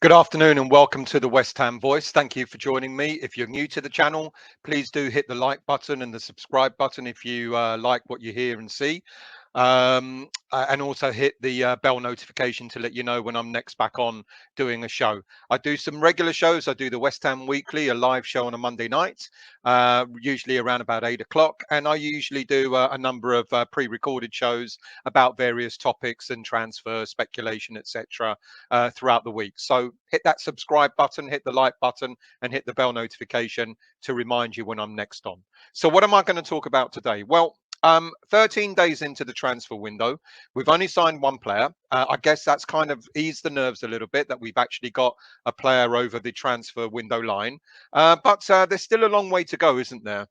Good afternoon and welcome to the West Ham Voice. Thank you for joining me. If you're new to the channel, please do hit the like button and the subscribe button if you like what you hear and see. And also hit the bell notification to let you know when I'm next back on doing a show. I do some regular shows. I do the West Ham Weekly, a live show on a Monday night, usually around about 8 o'clock. And I usually do a number of pre-recorded shows about various topics and transfer speculation, etc. Throughout the week. So hit that subscribe button, hit the like button, and hit the bell notification to remind you when I'm next on. So what am I going to talk about today? Well, 13 days into the transfer window, we've only signed one player. I guess that's kind of eased the nerves a little bit that we've actually got a player over the transfer window line. But there's still a long way to go, isn't there?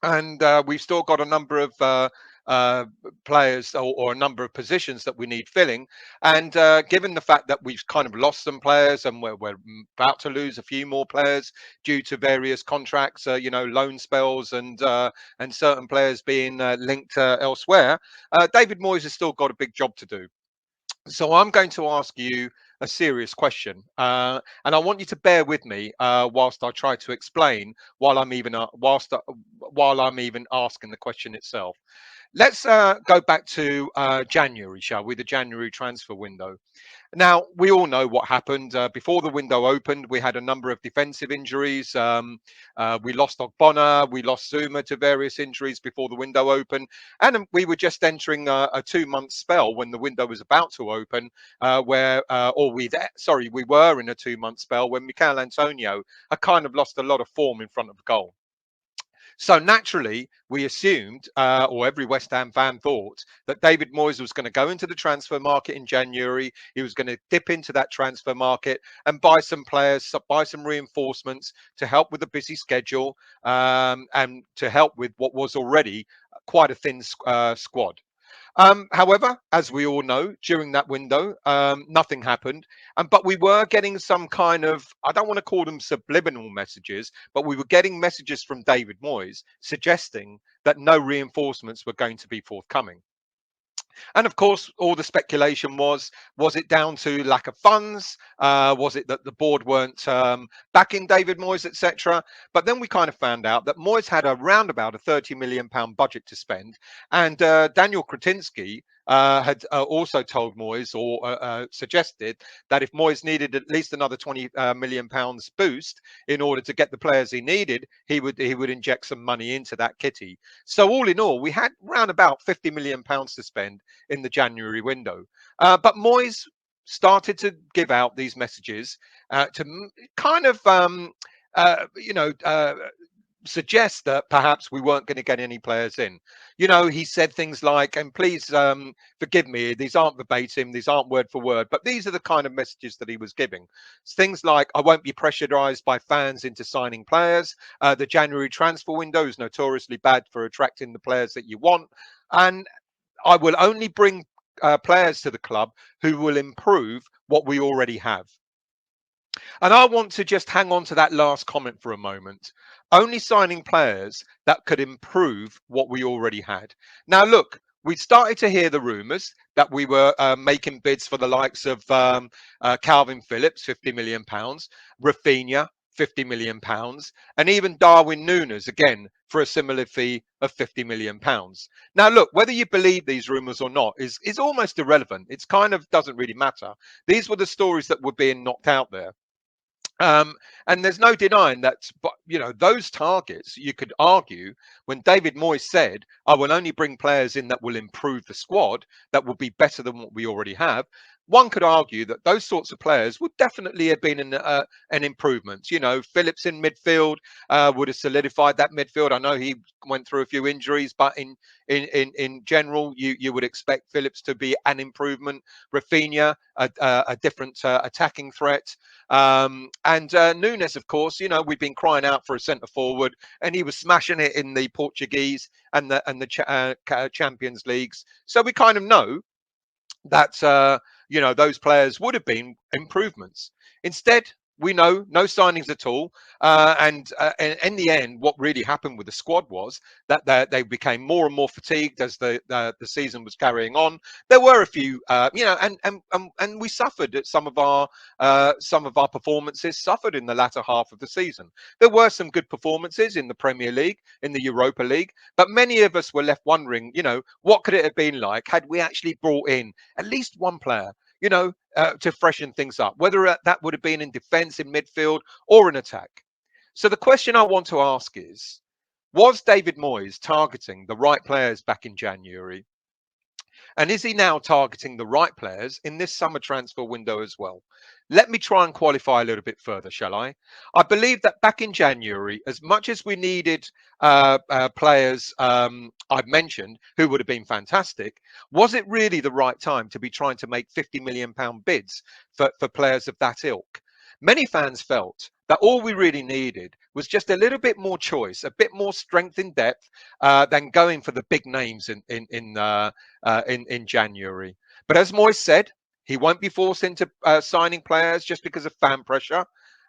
And we've still got a number of uh, players or a number of positions that we need filling. And given the fact that we've kind of lost some players and we're about to lose a few more players due to various contracts, loan spells and certain players being linked elsewhere, David Moyes has still got a big job to do. So I'm going to ask you a serious question, and I want you to bear with me whilst I try to explain while I'm even asking the question itself. Let's go back to January, shall we? The January transfer window. Now, we all know what happened before the window opened. We had a number of defensive injuries. We lost Ogbonna, we lost Zuma to various injuries before the window opened. And we were just entering a 2 month spell when the window was about to open, we were in a 2 month spell when Mikel Antonio had kind of lost a lot of form in front of goal. So naturally, we assumed, or every West Ham fan thought, that David Moyes was going to go into the transfer market in January. He was going to dip into that transfer market and buy some players, buy some reinforcements to help with the busy schedule, and to help with what was already quite a thin squad. However, as we all know, during that window, nothing happened. But we were getting some kind of, I don't want to call them subliminal messages, but we were getting messages from David Moyes suggesting that no reinforcements were going to be forthcoming. And of course, all the speculation was it down to lack of funds? Was it that the board weren't backing David Moyes, etc.? But then we kind of found out that Moyes had around about a £30 million budget to spend. And Daniel Kretinsky had also told Moyes or suggested that if Moyes needed at least another £20 million boost in order to get the players he needed, he would inject some money into that kitty. So all in all, we had around about £50 million to spend in the January window. But Moyes started to give out these messages to kind of, suggest that perhaps we weren't going to get any players in. He said things like, and please forgive me, these aren't verbatim, these aren't word for word, but these are the kind of messages that he was giving. Things like, I won't be pressurized by fans into signing players. The January transfer window is notoriously bad for attracting the players that you want. And I will only bring players to the club who will improve what we already have. And I want to just hang on to that last comment for a moment. Only signing players that could improve what we already had. Now, look, we started to hear the rumours that we were making bids for the likes of Calvin Phillips, £50 million, Rafinha, £50 million, and even Darwin Núñez, again, for a similar fee of £50 million. Now, look, whether you believe these rumours or not is almost irrelevant. It's kind of doesn't really matter. These were the stories that were being knocked out there. And there's no denying that, but those targets, you could argue, when David Moyes said, I will only bring players in that will improve the squad, that will be better than what we already have. One could argue that those sorts of players would definitely have been an improvement. Phillips in midfield would have solidified that midfield. I know he went through a few injuries, but in general, you would expect Phillips to be an improvement. Rafinha, a different attacking threat. And Núñez, of course, we've been crying out for a centre forward, and he was smashing it in the Portuguese and the Champions Leagues. So we kind of know that those players would have been improvements. Instead, we know no signings at all. And in the end, what really happened with the squad was that they became more and more fatigued as the season was carrying on. There were a few, and we suffered at some of our performances suffered in the latter half of the season. There were some good performances in the Premier League, in the Europa League, but many of us were left wondering, what could it have been like had we actually brought in at least one player, to freshen things up, whether that would have been in defence, in midfield, or in attack. So the question I want to ask is, was David Moyes targeting the right players back in January? And is he now targeting the right players in this summer transfer window as well? Let me try and qualify a little bit further, shall I? I believe that back in January, as much as we needed players I've mentioned who would have been fantastic, was it really the right time to be trying to make £50 million bids for players of that ilk? Many fans felt that all we really needed was just a little bit more choice, a bit more strength in depth than going for the big names in January. But as Moyes said, he won't be forced into signing players just because of fan pressure.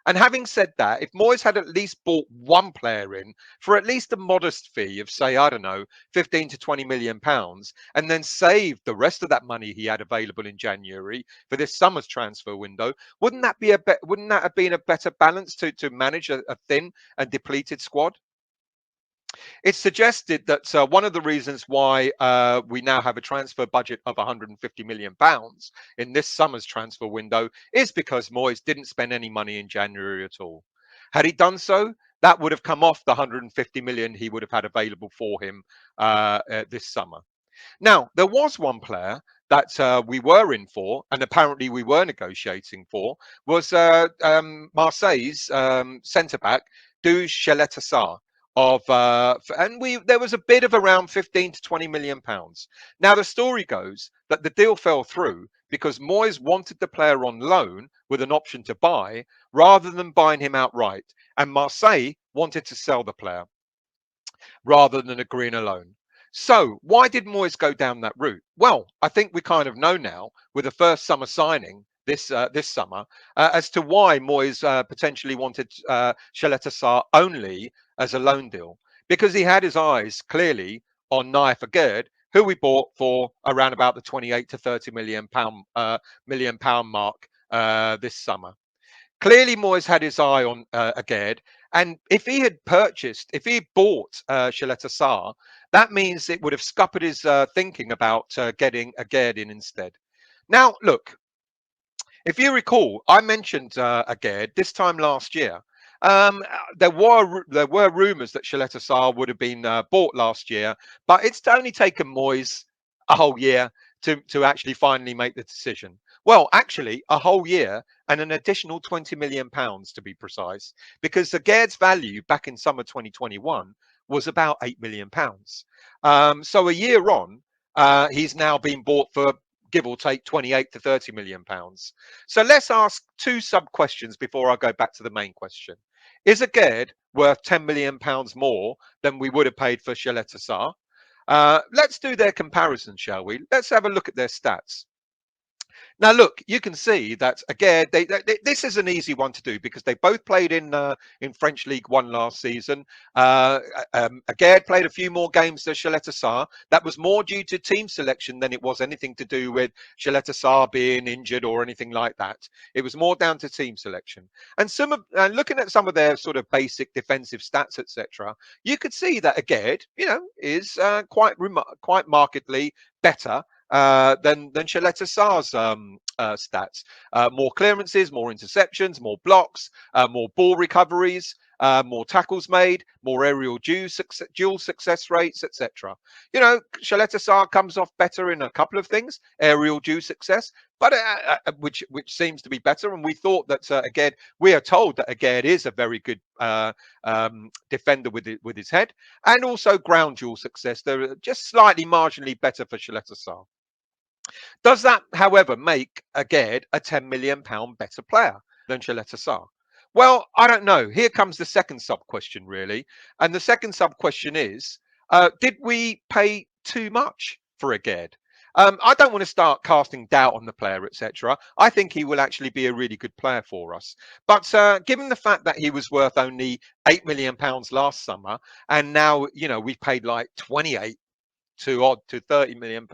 And having said that, if Moyes had at least bought one player in for at least a modest fee of, say, I don't know, 15 to 20 million pounds, and then saved the rest of that money he had available in January for this summer's transfer window, wouldn't that have been a better balance to manage a thin and depleted squad? It's suggested that one of the reasons why we now have a transfer budget of £150 million in this summer's transfer window is because Moyes didn't spend any money in January at all. Had he done so, that would have come off the 150 million he would have had available for him this summer. Now, there was one player that we were in for, and apparently we were negotiating for, was Marseille's centre back, Caleta-Car. And there was a bid of around 15 to 20 million pounds. Now the story goes that the deal fell through because Moyes wanted the player on loan with an option to buy rather than buying him outright, and Marseille wanted to sell the player rather than agreeing a loan. So why did Moyes go down that route? Well, I think we kind of know now with the first summer signing this summer as to why Moyes potentially wanted Caleta-Car only as a loan deal, because he had his eyes clearly on Aguerd, who we bought for around about the 28 to 30 million pound mark this summer. Clearly, Moyes had his eye on Aguerd, and if he had bought Caleta-Car, that means it would have scuppered his thinking about getting Aguerd in instead. Now, look, if you recall, I mentioned Aguerd this time last year. There were rumours that Caleta-Car would have been bought last year, but it's only taken Moyes a whole year to actually finally make the decision. Well, actually, a whole year and an additional 20 million pounds to be precise, because Aguerd's value back in summer 2021 was about 8 million pounds. So a year on, he's now been bought for, give or take, 28 to 30 million pounds. So let's ask two sub questions before I go back to the main question. Is Aguerd worth 10 million pounds more than we would have paid for Caleta-Car? Let's do their comparison, shall we? Let's have a look at their stats. Now, look, you can see that again. This is an easy one to do because they both played in French League One last season. Aguerd played a few more games than Caleta-Car. That was more due to team selection than it was anything to do with Caleta-Car being injured or anything like that. It was more down to team selection. And looking at some of their sort of basic defensive stats, etc., you could see that Aguerd, is quite markedly better than Caleta-Car's stats. More clearances, more interceptions, more blocks, more ball recoveries, more tackles made, more aerial dual success rates, etc. Caleta-Car comes off better in a couple of things, aerial dual success, but which seems to be better. And we thought that Aguerd, we are told that Aguerd is a very good defender with his head, and also ground dual success. They're just slightly marginally better for Caleta-Car. Does that, however, make Aguerd a £10 million better player than Caleta-Car? Well, I don't know. Here comes the second sub question, really. And the second sub question is, did we pay too much for Aguerd? I don't want to start casting doubt on the player, etc. I think he will actually be a really good player for us. But given the fact that he was worth only £8 million last summer, and now we've paid like 28 to £30 million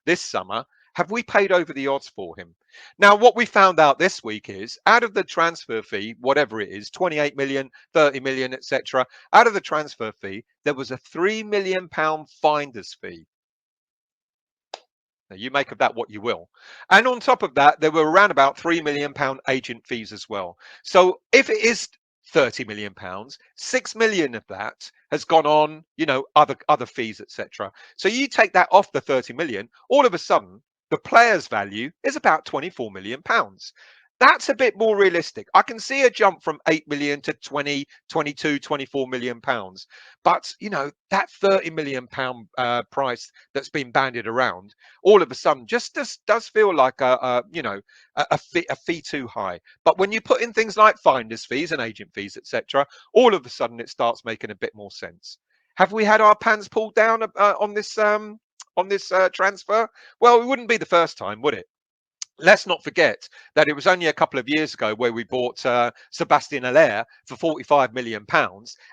this summer. Have we paid over the odds for him? Now, what we found out this week is out of the transfer fee, whatever it is, 28 million, 30 million, etc., out of the transfer fee, there was a £3 million finder's fee. Now, you make of that what you will. And on top of that, there were around about £3 million agent fees as well. So if it is £30 million, 6 million of that has gone on, other fees, etc. So you take that off the 30 million, all of a sudden, the player's value is about £24 million. That's a bit more realistic. I can see a jump from 8 million to 20, 22, 24 million pounds. But, that 30 million pound price that's been bandied around all of a sudden just does feel like a fee too high. But when you put in things like finder's fees and agent fees, etc., all of a sudden it starts making a bit more sense. Have we had our pants pulled down on this transfer? Well, it wouldn't be the first time, would it? Let's not forget that it was only a couple of years ago where we bought Sebastian Haller for £45 million,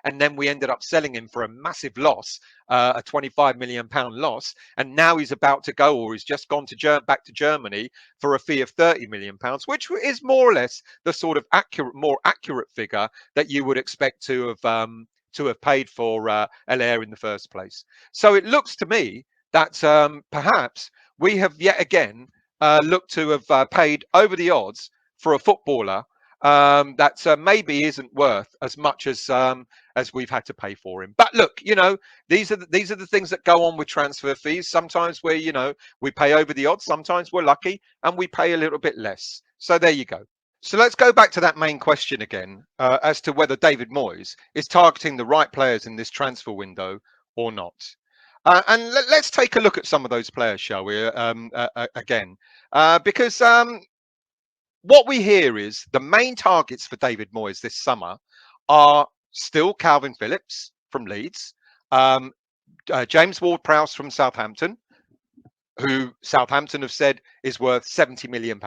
and then we ended up selling him for a massive loss, a £25 million loss, and now he's about to go, or he's just gone back to Germany for a fee of £30 million, which is more or less the sort of more accurate figure that you would expect to have paid for Haller in the first place. So it looks to me that perhaps we have yet again look to have paid over the odds for a footballer that maybe isn't worth as much as we've had to pay for him. But look, these are the things that go on with transfer fees. Sometimes we pay over the odds. Sometimes we're lucky and we pay a little bit less. So there you go. So let's go back to that main question again as to whether David Moyes is targeting the right players in this transfer window or not. And let's take a look at some of those players, shall we? Again, because what we hear is the main targets for David Moyes this summer are still Calvin Phillips from Leeds, James Ward-Prowse from Southampton, who Southampton have said is worth £70 million,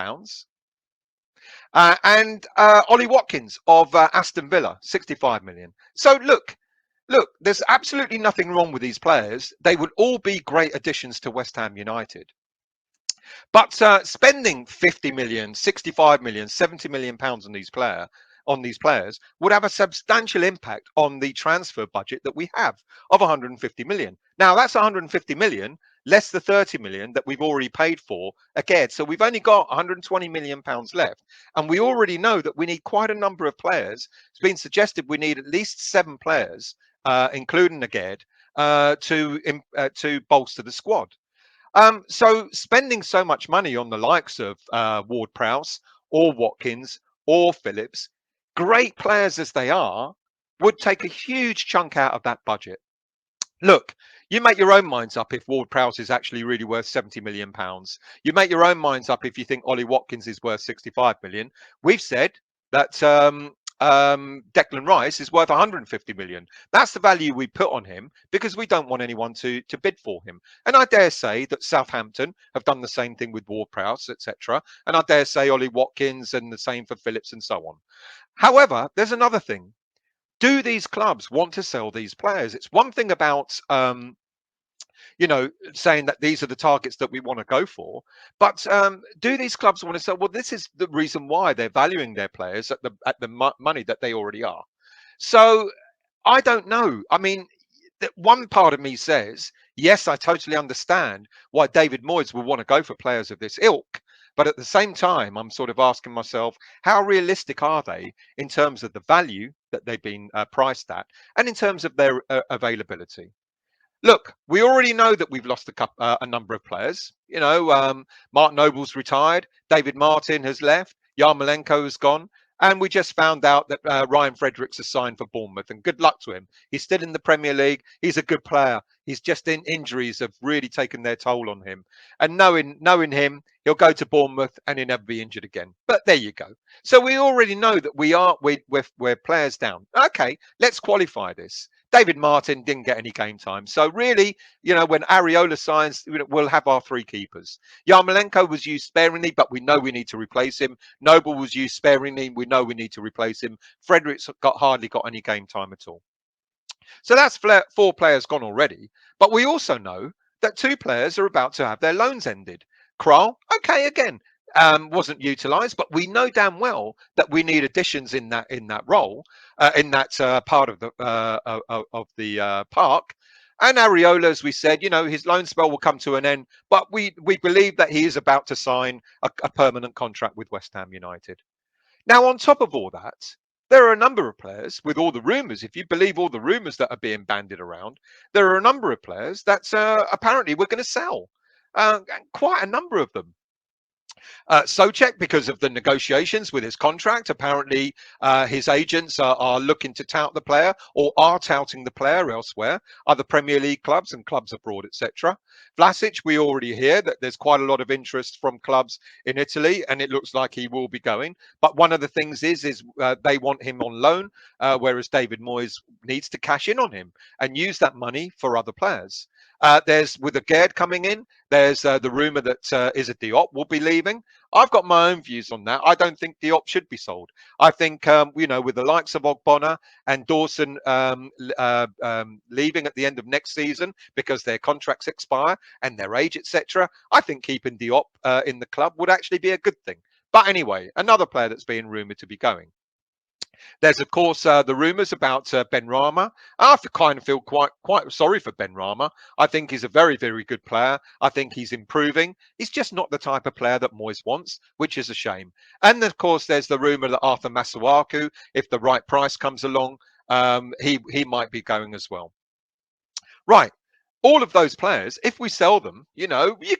and Ollie Watkins of Aston Villa, 65 million. So look, there's absolutely nothing wrong with these players. They would all be great additions to West Ham United. But spending 50 million, 65 million, 70 million pounds on these players would have a substantial impact on the transfer budget that we have of 150 million. Now that's 150 million less the 30 million that we've already paid for Aguerd. So we've only got 120 million pounds left, and we already know that we need quite a number of players. It's been suggested we need at least 7 players, including Aguerd, to bolster the squad. So spending so much money on the likes of Ward-Prowse or Watkins or Phillips, great players as they are, would take a huge chunk out of that budget. Look, you make your own minds up if Ward-Prowse is actually really worth £70 million. You make your own minds up if you think Ollie Watkins is worth 65 million. We've said that Declan Rice is worth 150 million. That's the value we put on him because we don't want anyone to bid for him. And I dare say that Southampton have done the same thing with Ward-Prowse, etc. And I dare say Ollie Watkins, and the same for Phillips and so on. However, there's another thing. Do these clubs want to sell these players? It's one thing about saying that these are the targets that we want to go for, but do these clubs want to sell? Well, this is the reason why they're valuing their players at the money that they already are. So I don't know. I mean, one part of me says, yes, I totally understand why David Moyes will want to go for players of this ilk. But at the same time, I'm sort of asking myself, how realistic are they in terms of the value that they've been priced at and in terms of their availability? Look, we already know that we've lost a number of players. Mark Noble's retired, David Martin has left, Yarmolenko has gone, and we just found out that Ryan Fredericks has signed for Bournemouth, and good luck to him. He's still in the Premier League. He's a good player. He's just injuries have really taken their toll on him. And knowing him, he'll go to Bournemouth and he'll never be injured again. But there you go. So we already know that we're players down. Okay, let's qualify this. David Martin didn't get any game time. So really, when Areola signs, we'll have our three keepers. Yarmolenko was used sparingly, but we know we need to replace him. Noble was used sparingly. We know we need to replace him. Fredericks hardly got any game time at all. So that's four players gone already. But we also know that two players are about to have their loans ended. Kral, okay, again, wasn't utilised, but we know damn well that we need additions in that role, in that part of the park. And Areola, as we said, his loan spell will come to an end, but we believe that he is about to sign a permanent contract with West Ham United. Now, on top of all that, there are a number of players with all the rumours. If you believe all the rumours that are being bandied around, there are a number of players that apparently we're going to sell. Quite a number of them. Souček, because of the negotiations with his contract, apparently his agents are looking to tout the player, or are touting the player elsewhere, other Premier League clubs and clubs abroad, etc. Vlasic, we already hear that there's quite a lot of interest from clubs in Italy, and it looks like he will be going. But one of the things is they want him on loan, whereas David Moyes needs to cash in on him and use that money for other players. There's, with Aguerd coming in, there's the rumour that Issa Diop will be leaving. I've got my own views on that. I don't think Diop should be sold. I think, with the likes of Ogbonna and Dawson leaving at the end of next season because their contracts expire and their age, etc., I think keeping Diop in the club would actually be a good thing. But anyway, another player that's being rumoured to be going. There's, of course, the rumours about Benrahma. I kind of feel quite sorry for Benrahma. I think he's a very, very good player. I think he's improving. He's just not the type of player that Moyes wants, which is a shame. And, of course, there's the rumour that Arthur Masuaku, if the right price comes along, he might be going as well. Right. All of those players, if we sell them, you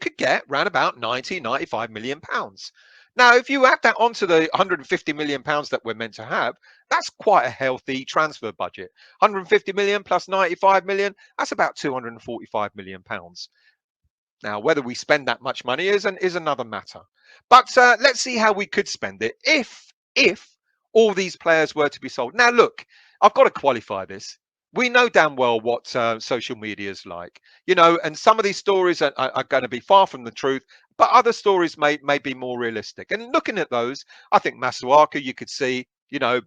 could get around about 90, 95 million pounds. Now, if you add that onto the 150 million pounds that we're meant to have, that's quite a healthy transfer budget. 150 million plus 95 million, that's about 245 million pounds. Now, whether we spend that much money is another matter. But let's see how we could spend it if all these players were to be sold. Now, look, I've got to qualify this. We know damn well what social media is like, and some of these stories are going to be far from the truth, but other stories may be more realistic. And looking at those, I think Masuaku, you could see,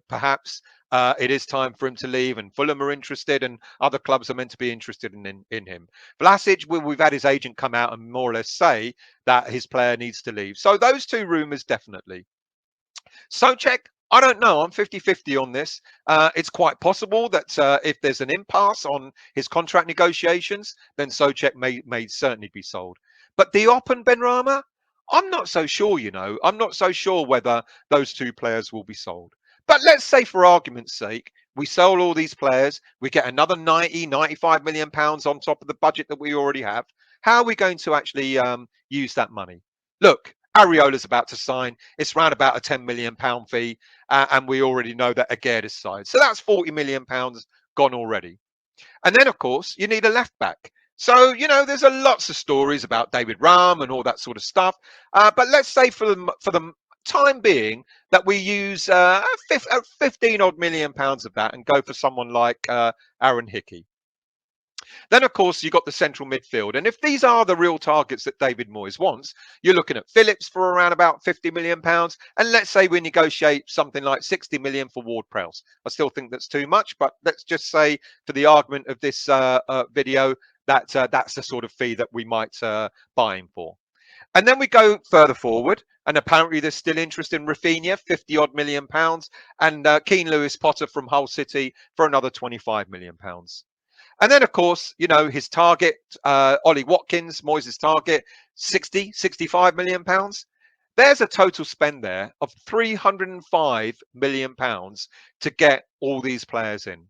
perhaps it is time for him to leave, and Fulham are interested, and other clubs are meant to be interested in him. Vlasic, we've had his agent come out and more or less say that his player needs to leave. So those two rumours, definitely. Souček, I don't know. I'm 50-50 on this. It's quite possible that if there's an impasse on his contract negotiations, then Souček may certainly be sold. But Diop and Benrahma, I'm not so sure, I'm not so sure whether those two players will be sold. But let's say, for argument's sake, we sell all these players, we get another 90, 95 million pounds on top of the budget that we already have. How are we going to actually use that money? Look, Areola's about to sign. It's around about a 10 million pound fee, and we already know that Aguerd is signed. So that's 40 million pounds gone already. And then, of course, you need a left back. So, there's lots of stories about David Ram and all that sort of stuff. But let's say for the time being that we use 15 odd million pounds of that and go for someone like Aaron Hickey. Then, of course, you've got the central midfield. And if these are the real targets that David Moyes wants, you're looking at Phillips for around about 50 million pounds. And let's say we negotiate something like 60 million for Ward-Prowse. I still think that's too much, but let's just say, for the argument of this video, that that's the sort of fee that we might buy him for. And then we go further forward, and apparently there's still interest in Rafinha, 50 odd million pounds, and Keane Lewis Potter from Hull City for another 25 million pounds. And then, of course, his target, Ollie Watkins, Moyes' target, 65 million pounds. There's a total spend there of 305 million pounds to get all these players in.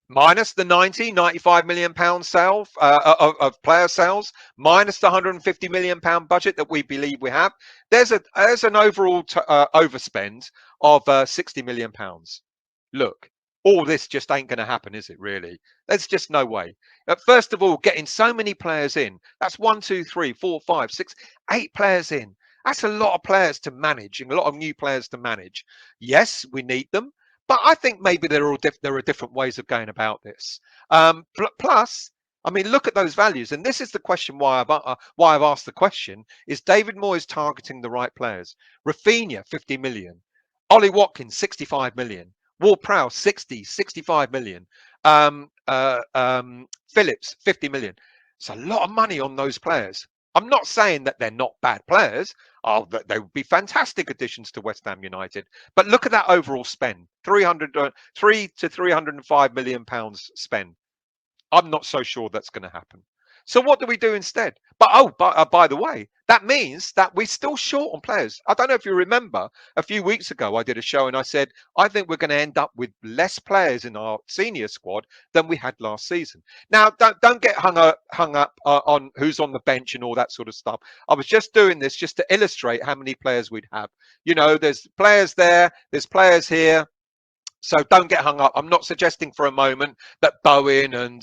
Minus the 95 million pound sale of player sales, minus the 150 million pound budget that we believe we have. There's an overall overspend of 60 million pounds. Look, all this just ain't going to happen, is it, really? There's just no way. First of all, getting so many players in, that's 1, 2, 3, 4, 5, 6, 8 players in. That's a lot of players to manage, and a lot of new players to manage. Yes, we need them, But I think maybe there are different ways of going about this. Plus, I mean, look at those values, and this is the question why I've asked the question: is David Moyes targeting the right players? Rafinha, 50 million. Ollie Watkins, 65 million. Ward-Prowse, 65 million. Phillips, 50 million. It's a lot of money on those players. I'm not saying that they're not bad players. Oh, that they would be fantastic additions to West Ham United. But look at that overall spend: 3 to 305 million pounds spent. I'm not so sure that's going to happen. So what do we do instead? By the way, that means that we're still short on players. I don't know if you remember, a few weeks ago I did a show and I said I think we're going to end up with less players in our senior squad than we had last season. Now, don't get hung up on who's on the bench and all that sort of stuff. I was just doing this just to illustrate how many players we'd have. You know, there's players there, there's players here. So don't get hung up. I'm not suggesting for a moment that Bowen and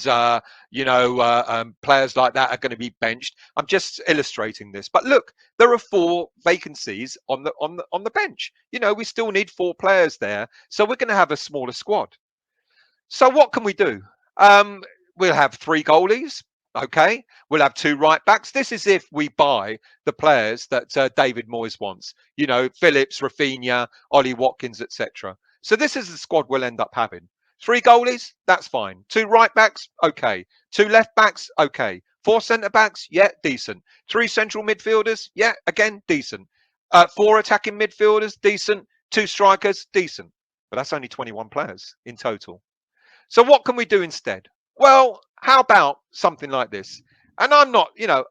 players like that are going to be benched. I'm just illustrating this. But look, there are 4 vacancies on the bench. You know, we still need 4 players there, so we're going to have a smaller squad. So what can we do? We'll have 3 goalies. Okay, we'll have 2 right backs. This is if we buy the players that David Moyes wants. You know, Phillips, Rafinha, Ollie Watkins, etc. So this is the squad we'll end up having. 3 goalies, that's fine. 2 right backs, okay. 2 left backs, okay. 4 centre backs, yeah, decent. 3 central midfielders, yeah, again, decent. 4 attacking midfielders, decent. 2 strikers, decent. But that's only 21 players in total. So what can we do instead? Well, how about something like this? And I'm not,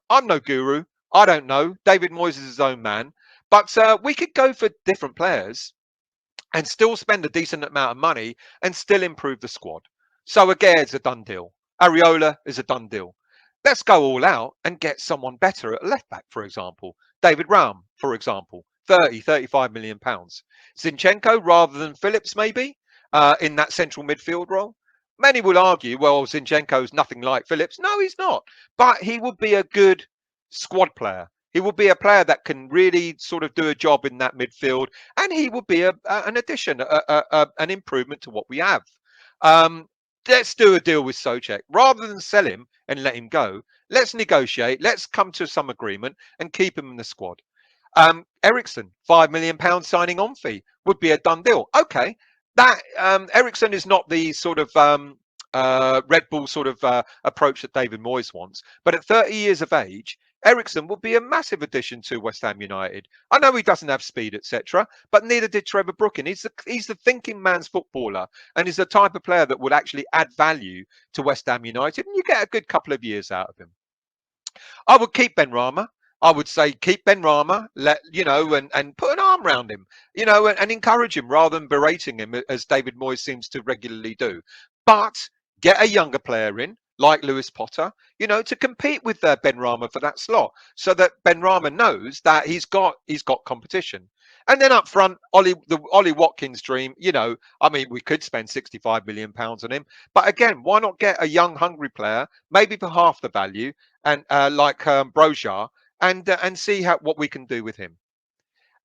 I'm no guru. I don't know. David Moyes is his own man. But we could go for different players and still spend a decent amount of money and still improve the squad. So Aguerd's a done deal. Areola is a done deal. Let's go all out and get someone better at left back, for example. David Raum, for example, 35 million pounds. Zinchenko rather than Phillips, maybe, in that central midfield role. Many will argue, well, Zinchenko's nothing like Phillips. No, he's not. But he would be a good squad player. He would be a player that can really sort of do a job in that midfield, and he would be an addition, an improvement to what we have. Um, let's do a deal with Souček rather than sell him and let him go. Let's negotiate. Let's come to some agreement and keep him in the squad. Ericsson, £5 million signing on fee would be a done deal. Okay, that Ericsson is not the sort of Red Bull sort of approach that David Moyes wants, but at 30 years of age, Ericsson will be a massive addition to West Ham United. I know he doesn't have speed, etc., but neither did Trevor Brooking. He's the thinking man's footballer, and he's the type of player that would actually add value to West Ham United, and you get a good couple of years out of him. I would keep Benrahma. I would say keep Benrahma, and put an arm around him, and encourage him rather than berating him as David Moyes seems to regularly do. But get a younger player in, like Lewis Potter, to compete with Benrahma for that slot, so that Benrahma knows that he's got competition. And then up front, the Ollie Watkins dream, I mean, we could spend £65 million on him. But again, why not get a young, hungry player, maybe for half the value, and like Broja, and see what we can do with him.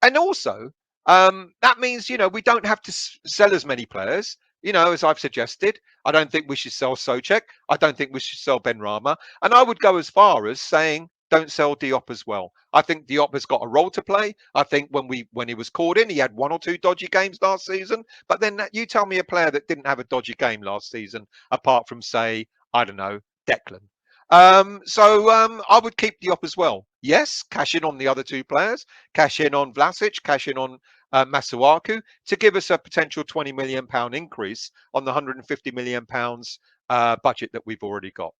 And also, that means, we don't have to sell as many players, as I've suggested. I don't think we should sell Souček. I don't think we should sell Benrahma. And I would go as far as saying, don't sell Diop as well. I think Diop has got a role to play. I think when he was called in, he had 1 or 2 dodgy games last season. But then you tell me a player that didn't have a dodgy game last season, apart from, say, I don't know, Declan. I would keep Diop as well. Yes, cash in on the other 2 players, cash in on Vlasic, cash in on Masuaku to give us a potential £20 million increase on the £150 million budget that we've already got.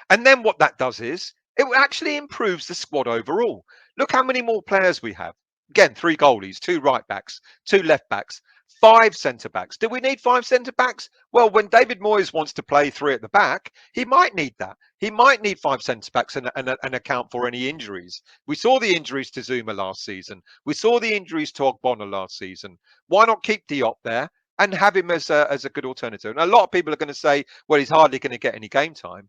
And then what that does is it actually improves the squad overall. Look how many more players we have. Again, 3 goalies, 2 right backs, 2 left backs, 5 centre backs. Do we need 5 centre backs? Well, when David Moyes wants to play 3 at the back, he might need that. He might need 5 centre backs and account for any injuries. We saw the injuries to Zuma last season. We saw the injuries to Ogbonna last season. Why not keep Diop there and have him as a good alternative? And a lot of people are going to say, well, he's hardly going to get any game time.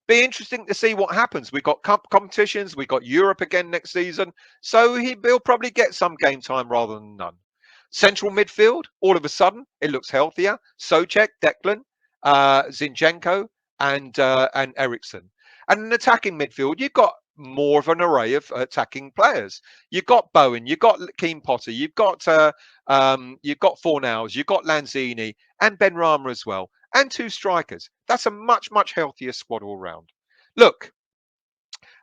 Be interesting to see what happens. We've got cup competitions. We've got Europe again next season. So he'll probably get some game time rather than none. Central midfield, all of a sudden, it looks healthier. Souček, Declan, Zinchenko, and Ericsson. And an attacking midfield, you've got more of an array of attacking players. You've got Bowen, you've got Keane Potter, you've got Fornals, you've got Lanzini and Ben Rama as well, and two strikers. That's a much healthier squad all round. Look,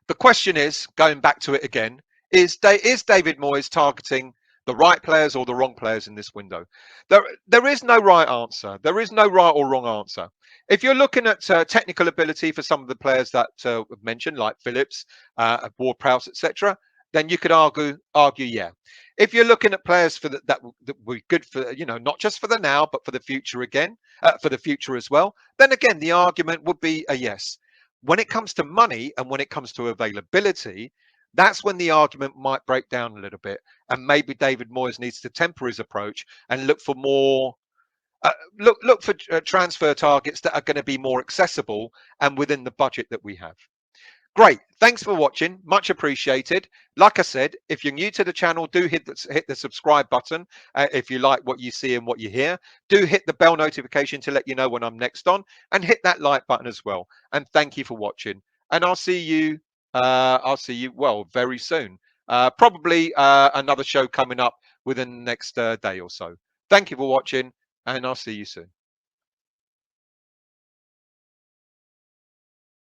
the question is, going back to it again, is David Moyes targeting the right players or the wrong players in this window? There is no right answer. There is no right or wrong answer. If you're looking at technical ability for some of the players that we've mentioned, like Phillips, Ward-Prowse, etc., then you could argue, yeah. If you're looking at players for that were good for, not just for the now, but for the future again, for the future as well, then again, the argument would be a yes. When it comes to money and when it comes to availability, that's when the argument might break down a little bit. And maybe David Moyes needs to temper his approach and look for more, look for transfer targets that are going to be more accessible and within the budget that we have. Great. Thanks for watching. Much appreciated. Like I said, if you're new to the channel, do hit the subscribe button if you like what you see and what you hear. Do hit the bell notification to let you know when I'm next on, and hit that like button as well. And thank you for watching. And I'll see you. Well, very soon. Probably another show coming up within the next day or so. Thank you for watching, and I'll see you soon.